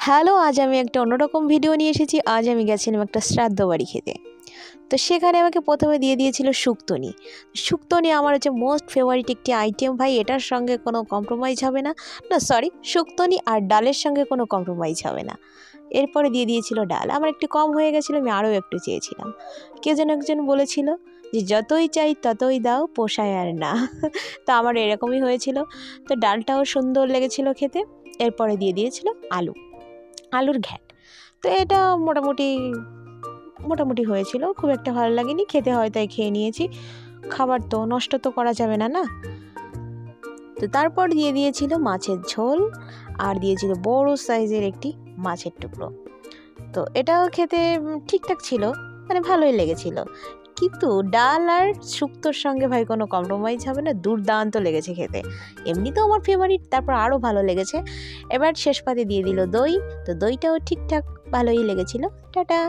Hello, আজ আমি একটা অন্যরকম ভিডিও নিয়ে এসেছি। আজ আমি গেছিলাম একটা শ্রাদ্ধ বাড়ি খেতে। তো সেখানে আমাকে প্রথমে দিয়ে দিয়েছিল শুক্তোনি। শুক্তোনি আমার হচ্ছে মোস্ট ফেভারিট একটি আইটেম ভাই, এটার সঙ্গে কোনো কম্প্রোমাইজ হবে না। না সরি, শুক্তোনি আর ডালের সঙ্গে কোনো কম্প্রোমাইজ হবে না। এরপরে দিয়ে দিয়েছিল ডাল, আমার একটু কম হয়ে গেছিলো, আমি আরও একটু চেয়েছিলাম। কে যেন একজন বলেছিল যে যতই চাই ততই দাও, পোষায় আর না। তো আমার এরকমই হয়েছিল। তো ডালটাও সুন্দর লেগেছিল খেতে। এরপরে দিয়ে দিয়েছিল আলুর ঘ্যাট। তো এটা মোটামুটি মোটামুটি হয়েছিল, খুব একটা ভালো লাগেনি খেতে, হয় তাই খেয়ে নিয়েছি। খাবার তো নষ্ট তো করা যাবে না, না? তো তারপর দিয়ে দিয়েছিল মাছের ঝোল, আর দিয়েছিল বড় সাইজের একটি মাছের টুকরো। তো এটাও খেতে ঠিকঠাক ছিল, মানে ভালোই লেগেছিল। কিন্তু ডাল আর শুক্তোর সঙ্গে ভাই কোনো কম্প্রোমাইজ হবে না, দুর্দান্ত লেগেছে খেতে। এমনিতেও আমার ফেভারিট, তারপর আরও ভালো লেগেছে। এবার শেষ পাতে দিয়ে দিল দই। তো দইটাও ঠিকঠাক ভালোই লেগেছিল। টাটা।